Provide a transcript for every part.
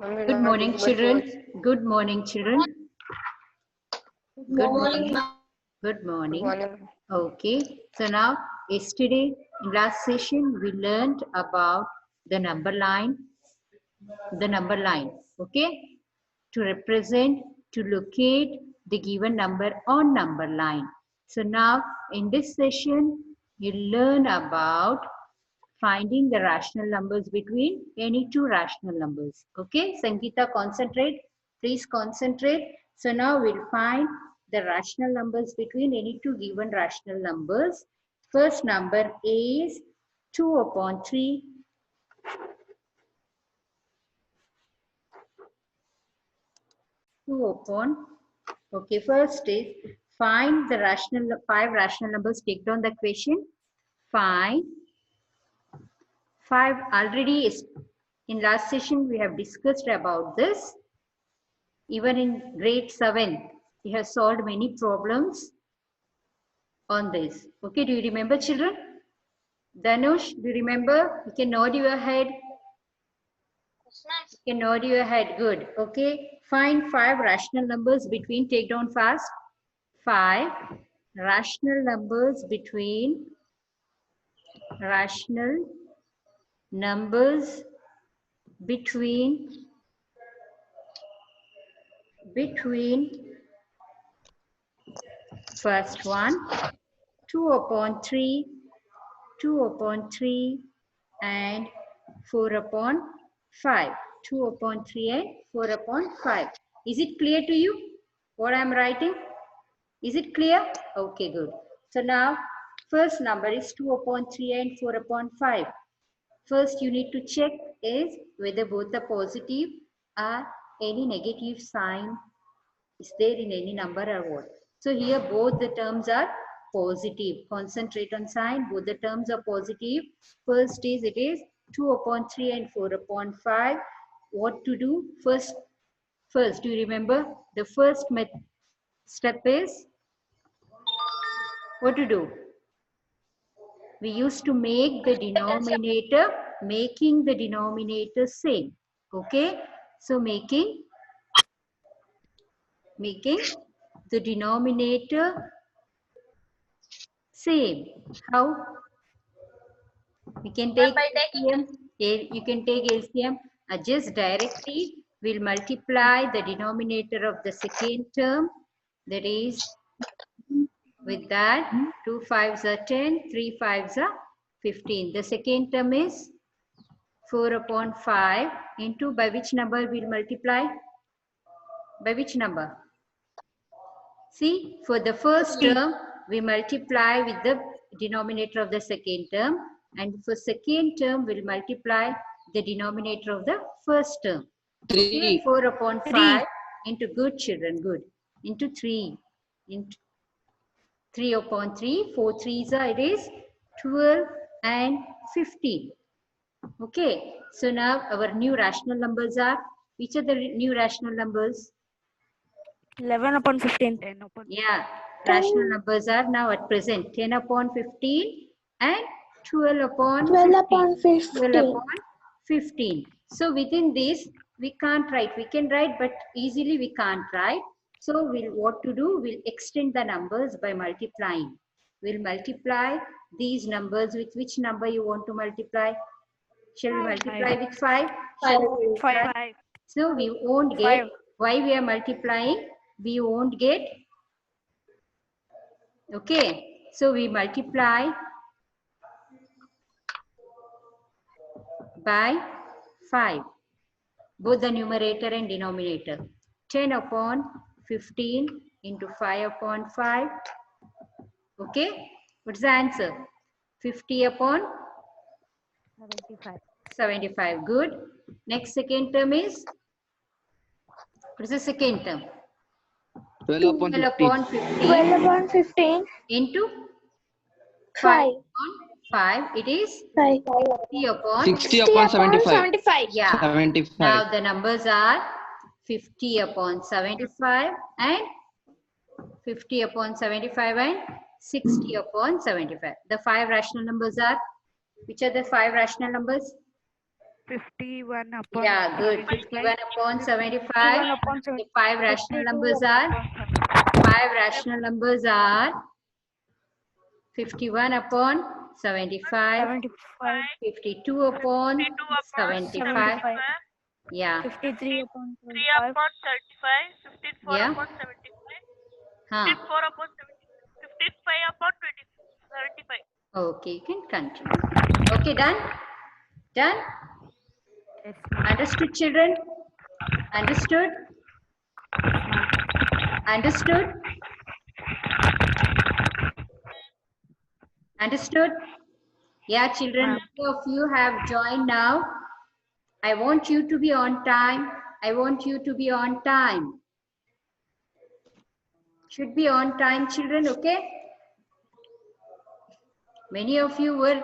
Good morning, children. Good morning, children. Good morning. Good morning. Okay. So now, yesterday in last session, we learned about the number line. Okay, to represent, to locate the given number on number line. So now, in this session, you learn about finding the rational numbers between any two rational numbers. Okay, Sangeeta, concentrate. Please concentrate. So now we'll find the rational numbers between any two given rational numbers. First number is 2 upon 3. 2 upon. Okay, first is find the five rational numbers. Take down the question. Find 5 already is in last session we have discussed about this. Even in grade 7, we have solved many problems on this. Okay, do you remember, children? Danush, do you remember? You can nod your head. You can nod your head. Good. Okay, find 5 rational numbers between. Take down fast. 5 rational numbers between. Rational numbers between first one 2 upon 3, 2 upon 3 and 4 upon 5. 2 upon 3 and 4 upon 5. Is it clear to you what I am writing? Is it clear? Okay, good. So now first number is 2 upon 3 and 4 upon 5. First you need to check is whether both are positive or any negative sign is there in any number or what. So here both the terms are positive. Concentrate on sign. Both the terms are positive. First is it is 2 upon 3 and 4 upon 5. What to do? First, do you remember? The first step is what to do? We used to make the denominator, making the denominator same. Okay? So making the denominator same. How? We can take LCM. You can take LCM. Just directly, we'll multiply the denominator of the second term. That is, with that, 2 5s are 10, 3 5s are 15. The second term is 4 upon 5 into by which number we'll multiply? By which number? See, for the first term, we multiply with the denominator of the second term, and for second term, we'll multiply the denominator of the first term. 3. 4 upon 5 into good children, good, into 3, into 3 upon 3, 4 3s are, it is 12 and 15. Okay, so now our new rational numbers are, which are the new rational numbers? 11 upon 15. 10 upon yeah, rational numbers are now at present 10 upon 15 and 12 upon 15. 12 upon 15. So within this, we can't write. We can write, but easily we can't write. So we'll what to do? We'll extend the numbers by multiplying. We'll multiply these numbers with which number you want to multiply? Shall we multiply with 5? 5. So we won't get, why we are multiplying? We won't get, okay. So we multiply by 5. Both the numerator and denominator. 10 upon 15 into 5 upon 5. Okay. What's the answer? 50 upon 75. Good. Next second term is, what is the second term? 12 upon 15. 12 upon 15 into 5 upon 5. It is 60 upon 60 upon 75. Yeah. 75. Now the numbers are 50 upon 75 and 50 upon 75 and 60 upon 75. The 5 rational numbers are, which are the 5 rational numbers? 51 upon Yeah, good. 75. 51 upon 51 75. upon The 75. five rational 52 numbers upon are 51 upon 75, 75. 52 upon 75. 75. Yeah, 53 upon 3 25. upon 35, 54 yeah. upon 75, Huh. 54 upon 75, 55 upon 75. Okay, you can continue. Okay, done? Done? Yes, Understood, children? Understood? Understood? Understood? Yeah, children, many of you have joined now. I want you to be on time. I want you to be on time. Should be on time, children, okay? Many of you were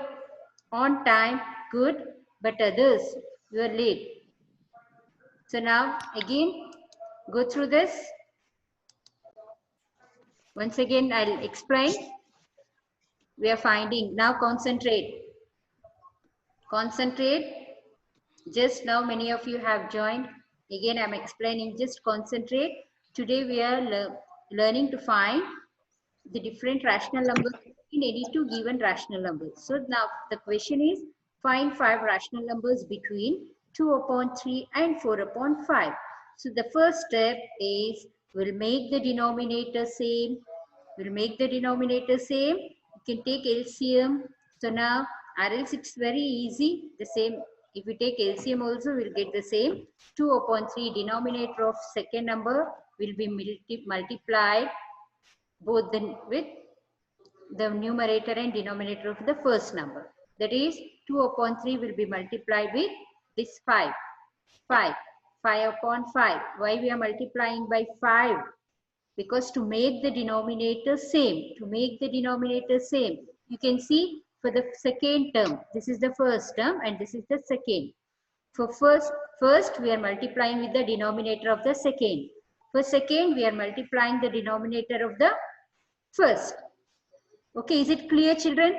on time, good, but others were late. So now, again, go through this. Once again, I'll explain. We are finding, now concentrate. Concentrate. Just now, many of you have joined. Again, I'm explaining, just concentrate. Today, we are learning to find the different rational numbers in any two given rational numbers. So now the question is, find 5 rational numbers between 2 upon 3 and 4 upon 5. So the first step is, we'll make the denominator same. We'll make the denominator same. You can take LCM. So now RLs, it's very easy. The same, if we take LCM also, we'll get the same. 2 upon 3 denominator of second number will be multiplied both with the numerator and denominator of the first number. That is, 2 upon 3 will be multiplied with this 5. 5 upon 5. Why we are multiplying by 5? Because to make the denominator same. To make the denominator same. You can see for the second term, this is the first term and this is the second. For first we are multiplying with the denominator of the second. For second, we are multiplying the denominator of the first. Okay, is it clear, children?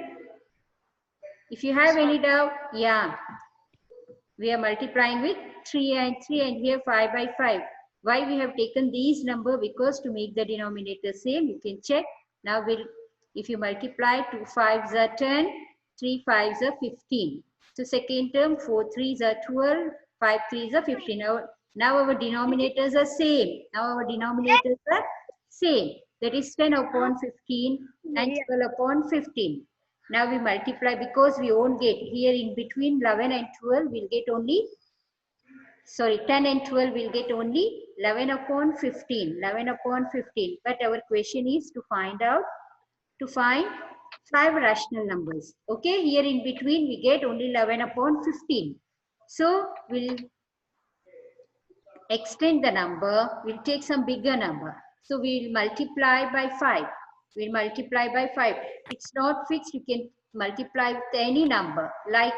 If you have any doubt, yeah. We are multiplying with 3 and 3 and here 5 by 5. Why we have taken these number? Because to make the denominator same, you can check. Now, if you multiply 2 5s are 10, 3 5s are 15. So, second term, 4 3s are 12, 5 3s are 15. Now our denominators are same. Now our denominators are same. That is 10 upon 15 and 12 upon 15. Now we multiply because we won't get here in between 11 and 12 we'll get only, sorry, 10 and 12 we'll get only 11 upon 15. 11 upon 15. But our question is to find 5 rational numbers. Okay, here in between we get only 11 upon 15. So we'll extend the number, we'll take some bigger number. So we'll multiply by 5. We'll multiply by 5. It's not fixed, you can multiply with any number. Like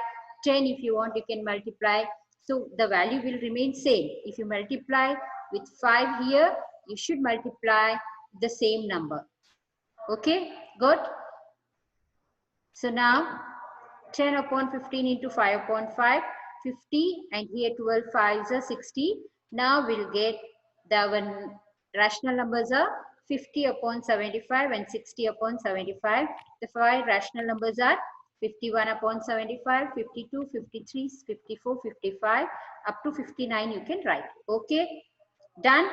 10 if you want, you can multiply. So the value will remain same. If you multiply with 5 here, you should multiply the same number. Okay, good? So now 10 upon 15 into 5 upon 5, 50, and here 12 5s are 60. Now we'll get the rational numbers are 50 upon 75 and 60 upon 75. The 5 rational numbers are 51 upon 75, 52, 53, 54, 55, up to 59 you can write. Okay, done?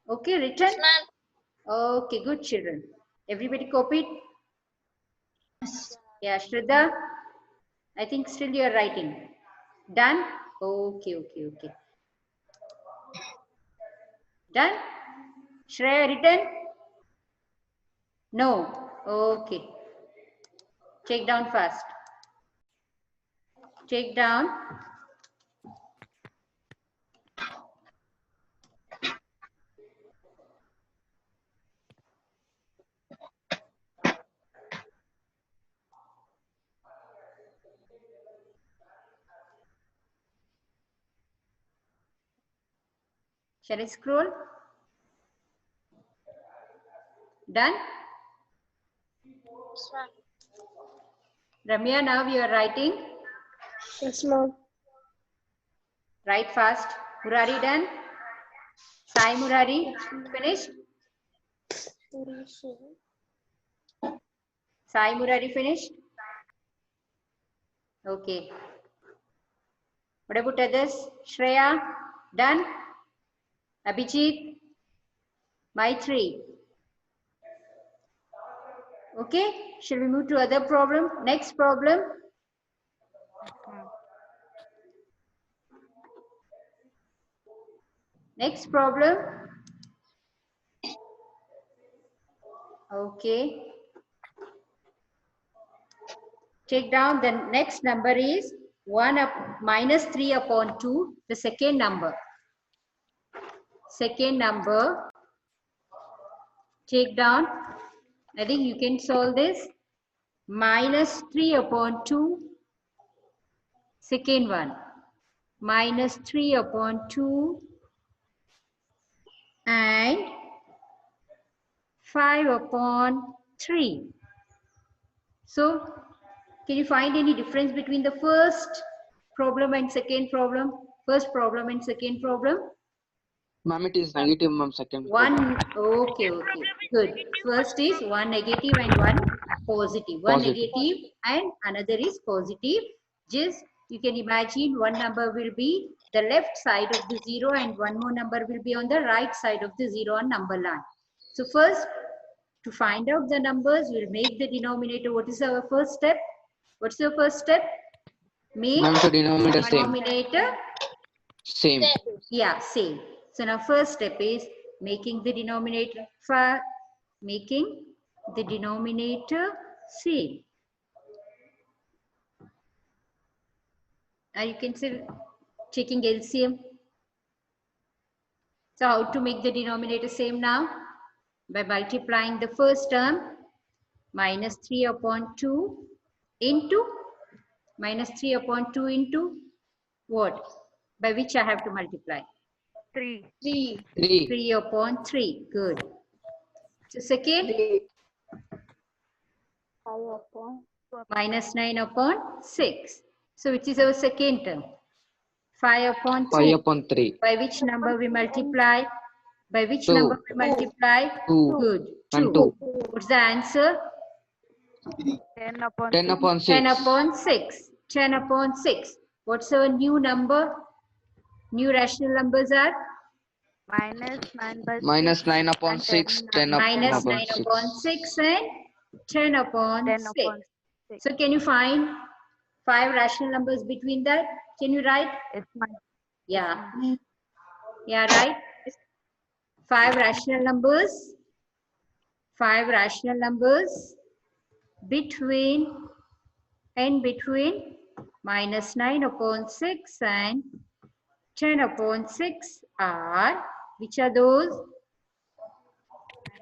Okay, written? Okay, good children. Everybody copied? Yeah, Shraddha? I think still you are writing. Done? Okay, okay, okay. Done? Shreya written? No. Okay. Check down fast. Check down. Shall I scroll? Done? Ramya, now you are writing. Yes, ma'am. Write fast. Murari done? Sai Murari, finished? Sai Murari finished? Okay. What about others? Shreya, done? Abhijit, Maitri. Okay, shall we move to other problem? Next problem. Next problem. Okay. Take down the next number is 1 up minus 3 upon 2, the second number. Second number. Take down. I think you can solve this. Minus 3 upon 2. Second one. Minus 3 upon 2. And 5 upon 3. So, can you find any difference between the first problem and second problem? First problem and second problem? Ma'am, it is negative, ma'am, second. One, okay, good. First is one negative and one positive. One Positive. negative and another is positive. Just you can imagine one number will be the left side of the zero and one more number will be on the right side of the zero on number line. So first, to find out the numbers, we'll make the denominator. What is our first step? What's the first step? Make Ma'am, so denominator same. denominator. Same. Yeah, same. So now first step is making the denominator same. Now you can say taking LCM. So how to make the denominator same now? By multiplying the first term, minus 3 upon 2 into, minus 3 upon 2 into what? By which I have to multiply? 3. 3 upon 3. Good. So second, minus 9 upon 6. So which is our second term? 5 upon 3. 5 upon 3. By which number we multiply? By which 2. number we multiply? 2. Good. And 2. 2. What's the answer? 10 upon 10 6. upon 6. 10 upon 6. 10 upon 6. What's our new number? New rational numbers are? Minus 9 by 6. Minus 9 upon and 6. 10 Minus upon 9 6. upon 6 and 10 upon 10 6. upon 6. So can you find 5 rational numbers between that? Can you write? Yes, ma'am. Yeah. Yeah, right. 5 rational numbers. 5 rational numbers between minus 9 upon 6 and 10 upon 6 are, which are those?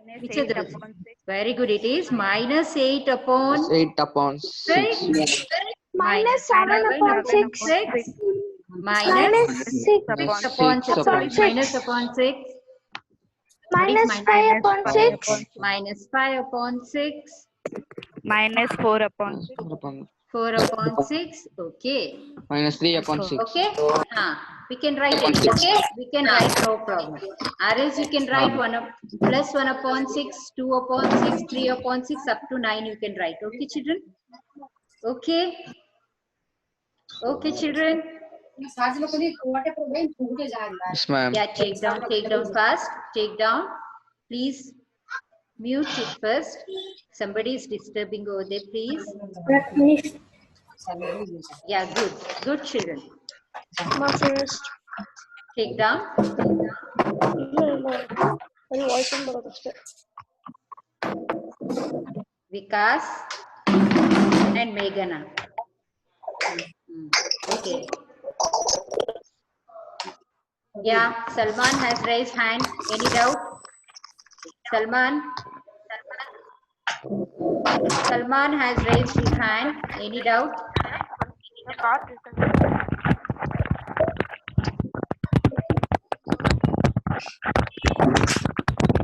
Minus Which are 8 those? upon 6. Very good. It is minus 8 upon 8 upon 6. minus 7 upon 6. 6 minus 6 6 upon upon 6 6. upon 6. Minus upon 6. Minus 5 upon 6. Minus 5 upon 6. Minus 4 upon 6. 4 upon 6. Okay. Minus 3 upon 6. Okay. We can write it. Okay. We can write, no problem. Or else you can write plus 1 upon 6, 2 upon 6, 3 upon 6, up to 9 you can write. Okay, children? Okay. Okay, children. Yes, ma'am. Yeah, take down fast. Take down. Please mute it first. Somebody is disturbing over there, please. Yeah, good. Good, children. Take down. Vikas and Meghana. Okay. Yeah, Salman has raised hand. Any doubt? Salman has raised his hand. Any doubt?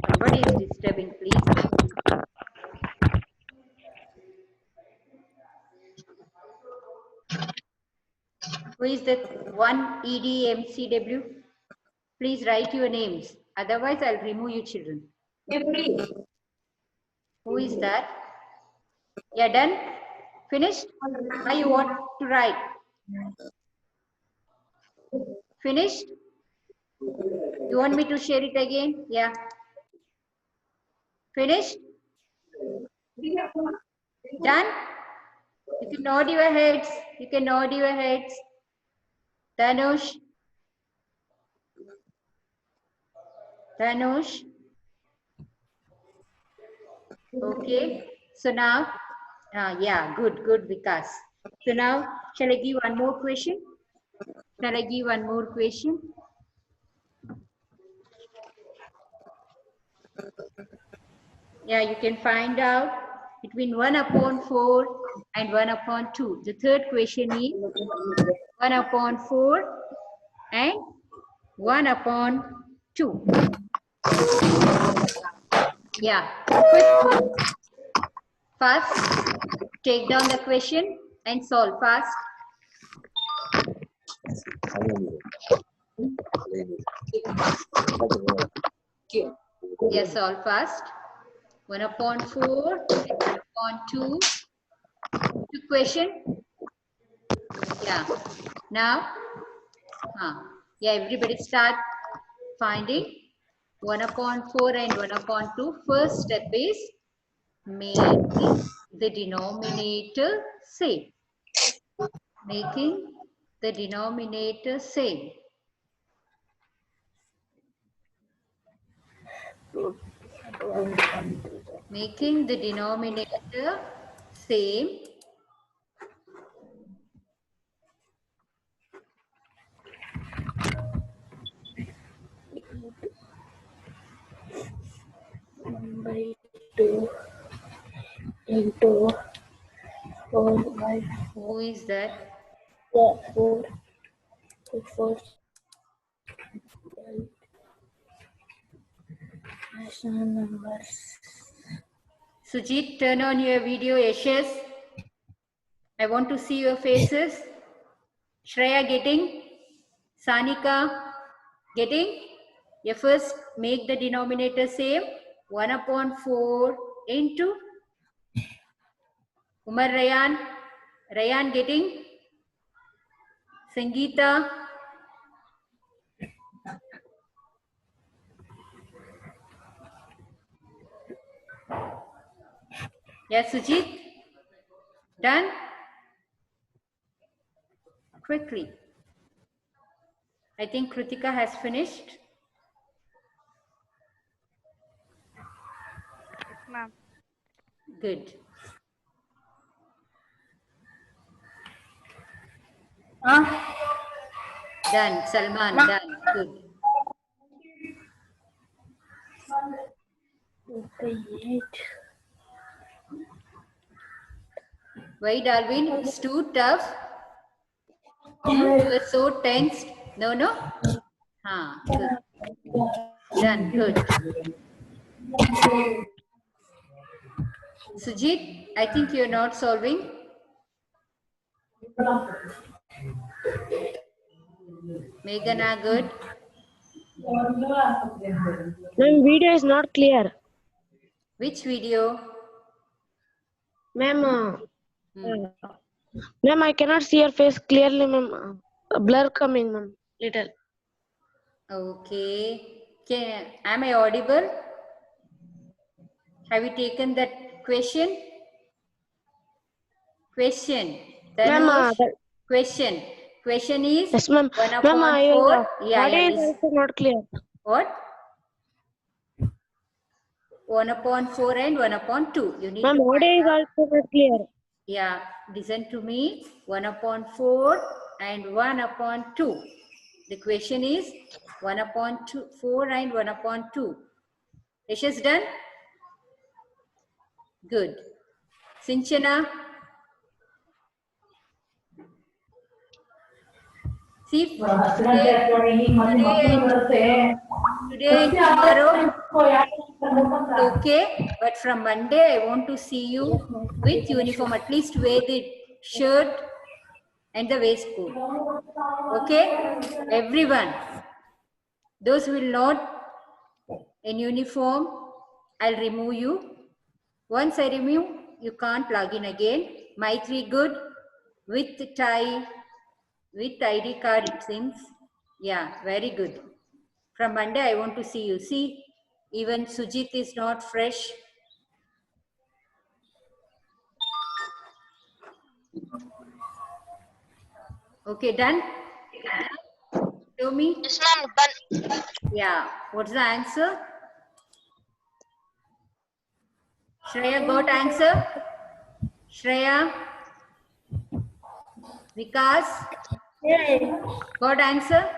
Somebody is disturbing, please. Who is that? 1 ED MCW. Please write your names. Otherwise, I'll remove you children. Who is that? Yeah, done? Finished? Now you want to write? Finished? You want me to share it again? Yeah. Finished? Done? You can nod your heads. You can nod your heads. Dhanush? Dhanush? Okay. So now, yeah, good, Vikas. So now, shall I give one more question? Shall I give one more question? Yeah, you can find out between 1 upon 4 and 1 upon 2. The third question is 1 upon 4 and 1 upon 2. Yeah, quick. Fast. Take down the question and solve fast. Yes, solve fast. 1 upon 4 and 1 upon 2. The question. Yeah. Now, yeah, everybody start finding 1 upon 4 and 1 upon 2. First step is making the denominator same. Making the denominator same. Making the denominator same. By 2 into 4 by 4. Who is that? 4 to 4. Rational numbers. Sujit, turn on your video, Yashas. I want to see your faces. Shreya getting? Sanika getting? You first make the denominator same. 1 upon 4 into Umar Rayan. Rayan getting? Sangeeta? Yes, Sujit? Done? Quickly. I think Kritika has finished. Ma'am. Good. Done. Salman, done. Good. Why, Darwin? It's too tough. You were so tensed. No? Good. Done. Good. Sujit, I think you're not solving. Meghana, good. Ma'am, video is not clear. Which video? Ma'am, ma'am, I cannot see your face clearly, ma'am. Blur coming, ma'am. Little. Okay. Am I audible? Have you taken that question? Question. Ma'am, Question. Question is yes, ma'am. 1 upon Ma'am, 4. Yeah, audio is also not clear. What? 1 upon 4 and 1 upon 2. You need Ma'am, to audio is also not clear. Yeah, listen to me. 1 upon 4 and 1 upon 2. The question is 1 upon 4 and 1 upon 2. Yasha's done? Good. Sinchana? See, today and tomorrow, okay, but from Monday, I want to see you with uniform. At least wear the shirt and the waistcoat. Okay, everyone. Those who will not in uniform, I'll remove you. Once I remove, you can't log in again. Maitri, good. With tie, with ID card, it seems. Yeah, very good. From Monday, I want to see you. See, even Sujit is not fresh. Okay, done? Show me. Yes, ma'am. Done. Yeah, what's the answer? Shreya got answer? Shreya? Vikas? Yeah. Got answer?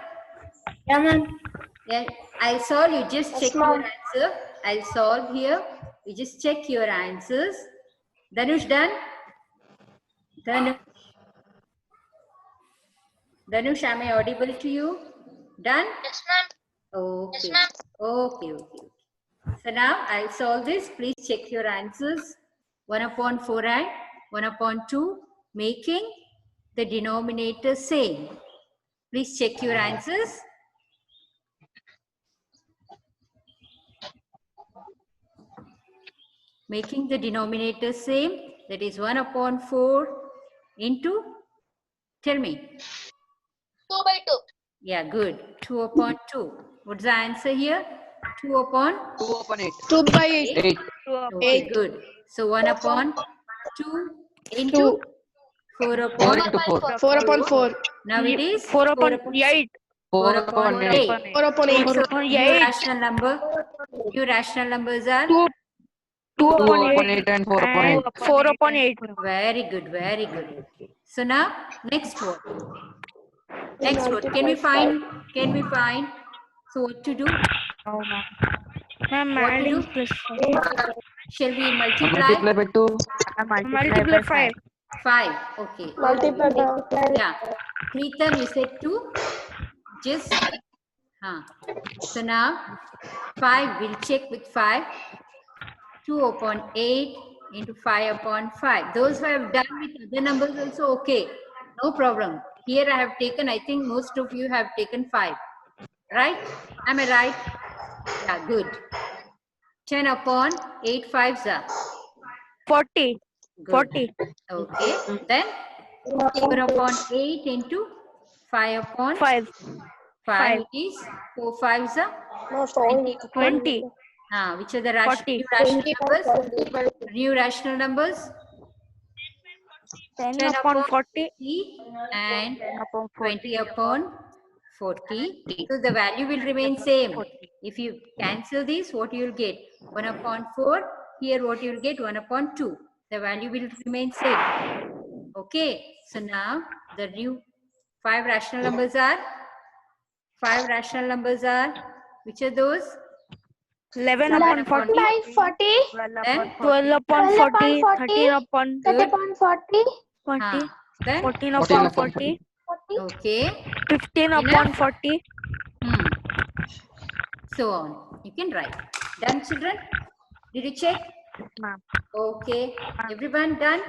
Yeah, ma'am. Yeah, I'll solve. You just Yes, check your ma'am. answer. I'll solve here. You just check your answers. Dhanush done? Dhanush, am I audible to you? Done? Yes, ma'am. Okay. Yes, ma'am. Okay. So now I'll solve this. Please check your answers. 1 upon 4 and 1 upon 2, making the denominator same. Please check your answers. Making the denominator same, that is 1 upon 4 into, tell me. 2 by 2. Yeah, good. 2 upon 2. What's the answer here? 2 upon 2 upon 8. 2 by 8. 8. Okay, good. So 1 upon 2 into 2. 4 4 upon into 4. 4 upon 4. Now it is 4 upon 8. 4 upon upon 8. 8. 4 upon 8. So upon new 8. rational number. New rational numbers are 2 2 upon upon 8 8 and 4 upon and 8. 4 upon 8. very good, very good. So now next one. Next one. Can we find? So what to do? No, ma'am. Ma'am, What to adding do? plus Shall we multiply? Multiply by 2. multiply 5. 5. Okay. Multiply by Yeah. Preetham, you said 2. Just. So now 5. We'll check with 5. 2 upon 8 into 5 upon 5. Those who have done with other numbers also okay. No problem. Here I have taken, I think most of you have taken 5. Right? Am I right? Yeah, good. 10 upon 8 5s are. 40. Good. 40. Okay. Then 4 upon 8 into 5 upon 5. 5 is 4 5s are. no, sorry. 20. Which are the 40. new rational numbers? New rational numbers? 10 10 upon upon 40. 40 and 10 upon 20 upon 40. So the value will remain same. If you cancel this, what you will get? 1 upon 4. Here what you will get? 1 upon 2. The value will remain same. Okay. So now the new 5 rational numbers are? 5 rational numbers are? Which are those? 11 11 upon 40. By 40. Then 12 upon 12 upon 40. 40. 13 upon 30 upon 40. 40. Then 14 14 upon upon 40. 40. okay. 15 upon 40. So on. You can write. Done, children? Did you check? Ma'am. Okay. Everyone done?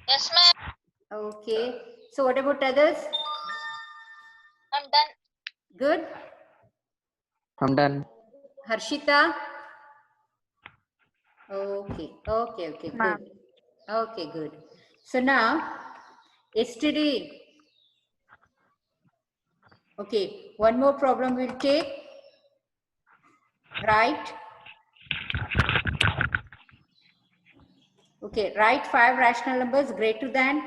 Yes, ma'am. Okay. So what about others? I'm done. Good. I'm done. Harshita? Okay. Good. Ma'am. Okay, good. So now, yesterday, okay, one more problem we'll take. Right. Okay, write 5 rational numbers greater than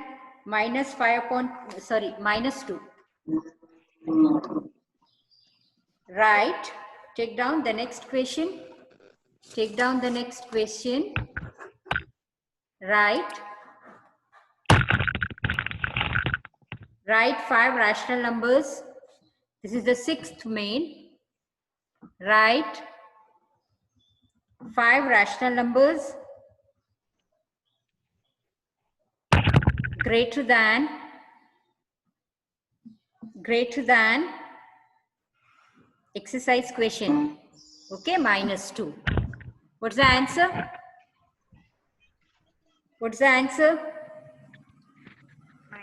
minus 5 upon, sorry, minus 2. Right. Take down the next question. Take down the next question. Right. Write 5 rational numbers. This is the 6th main. Write 5 rational numbers greater than exercise question. Okay, minus 2. What's the answer?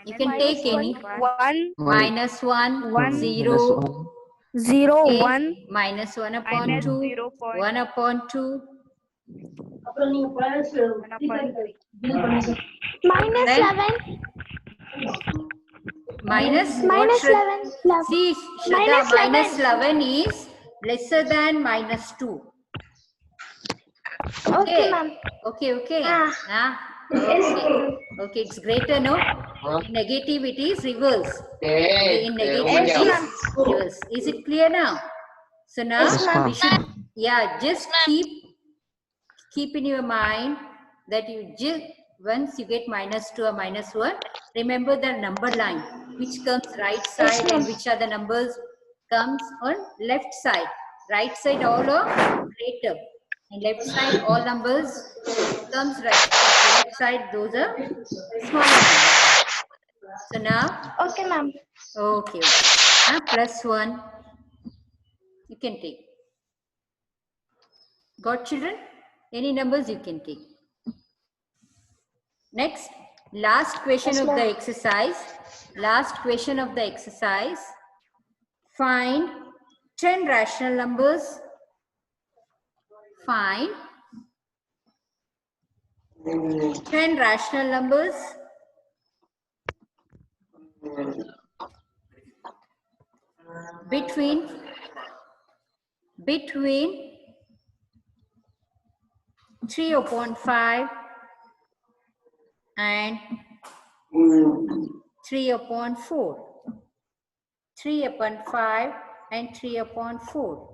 You can take any. 1, Minus 1, One. 0, Minus 1. 0, okay. 1, Minus 1 upon minus 2, 0 point 1 upon 2, 1 upon 3. Minus Then- 11. minus what? Minus 11. See, Shraddha, Minus minus 11. 11 is lesser than minus 2. Okay, ma'am. Okay. Ah. Okay. Okay, it's greater, no? In negative, it is reverse. Okay, in negative, it is reverse. Is it clear now? So now Yes, ma'am. we should, yeah, just keep in your mind that you just once you get minus 2 or minus 1, remember the number line which comes right side and which are the numbers comes on left side. Right side all are greater and left side all numbers comes right. Left side those are smaller numbers. So now, Okay, ma'am. okay. Now plus 1 you can take. Got children? Any numbers you can take. Next, last question of the exercise. Last question of the exercise. Find 10 rational numbers. Find 10 rational numbers between 3 upon 5 and 3 upon 4. 3 upon 5 and 3 upon 4.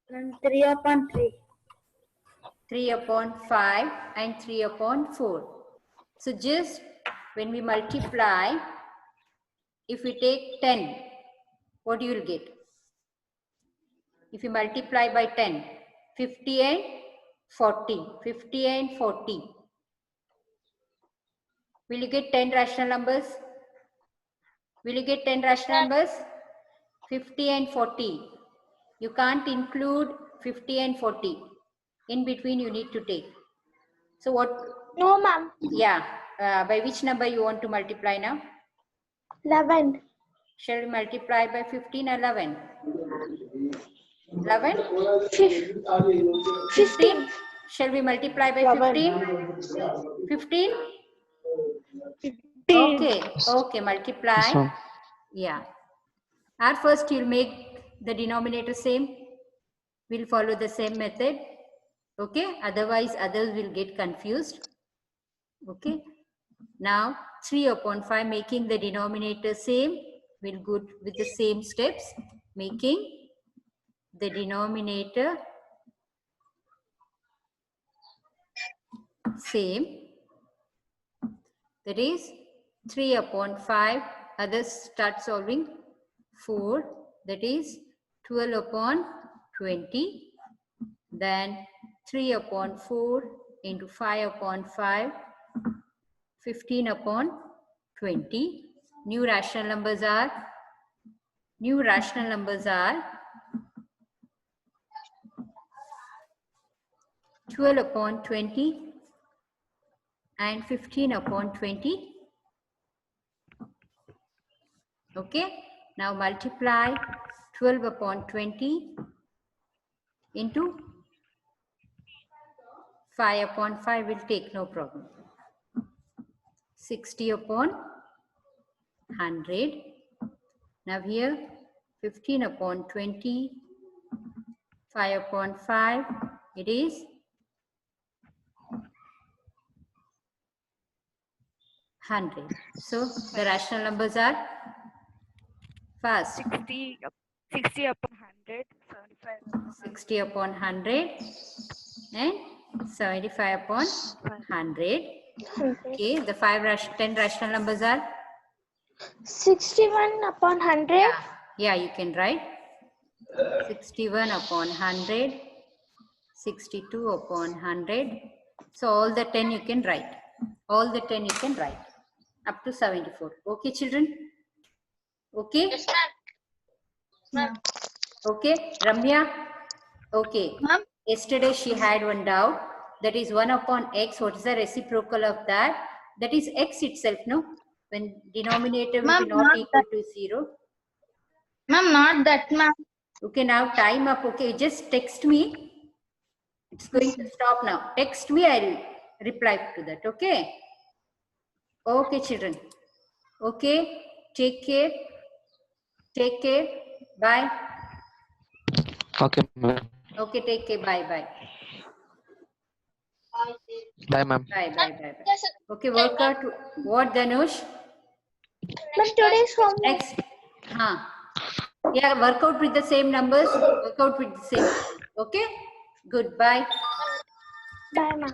3 upon 3. 3 upon 5 and 3 upon 4. So just when we multiply, if we take 10, what you will get? If you multiply by 10, 50 and 40. 50 and 40. Will you get 10 rational numbers? Will you get 10 rational numbers? 50 and 40. You can't include 50 and 40. In between you need to take. So what? No, ma'am. Yeah. By which number you want to multiply now? 11. Shall we multiply by 15 or 11? 11? 15. Shall we multiply by 15? 15? 15. Okay, multiply. Yes, ma'am. Yeah. At first you'll make the denominator same. We'll follow the same method. Okay, otherwise others will get confused. Okay. Now 3 upon 5 making the denominator same. We'll go with the same steps, making the denominator same. That is 3 upon 5. Others start solving 4. That is 12 upon 20. Then 3 upon 4 into 5 upon 5. 15 upon 20. New rational numbers are 12 upon 20 and 15 upon 20. Okay. Now multiply 12 upon 20 into 5 upon 5 will take, no problem. 60 upon 100. Now here 15 upon 20, 5 upon 5, it is 100. So the rational numbers are fast. 60 upon 100, 75 upon 60 upon 100 and 75 upon 100. Okay, the 10 rational numbers are? 61 upon 100. Yeah, you can write 61 upon 100, 62 upon 100. So all the 10 you can write. All the 10 you can write up to 74. Okay, children? Okay? Yes, ma'am. Okay, Ramya? Okay. Ma'am. Yesterday she had one doubt. that is 1 upon x. What is the reciprocal of that? That is x itself, no? When denominator will Ma'am, be not not equal to 0. Ma'am, not that, ma'am. Okay, now time up. Okay, just text me. It's going to stop now. Text me, I'll reply to that. Okay. Okay, children. Okay. Take care. Take care. Bye. Okay, ma'am. Okay, take care. Bye. Bye. Bye, ma'am. Bye. Bye. Bye. Bye. Okay, work out. What, Danush? Ma'am, today's homework. Next. Huh. Yeah, work out with the same numbers. Work out with the same. Okay. Goodbye. Bye, ma'am.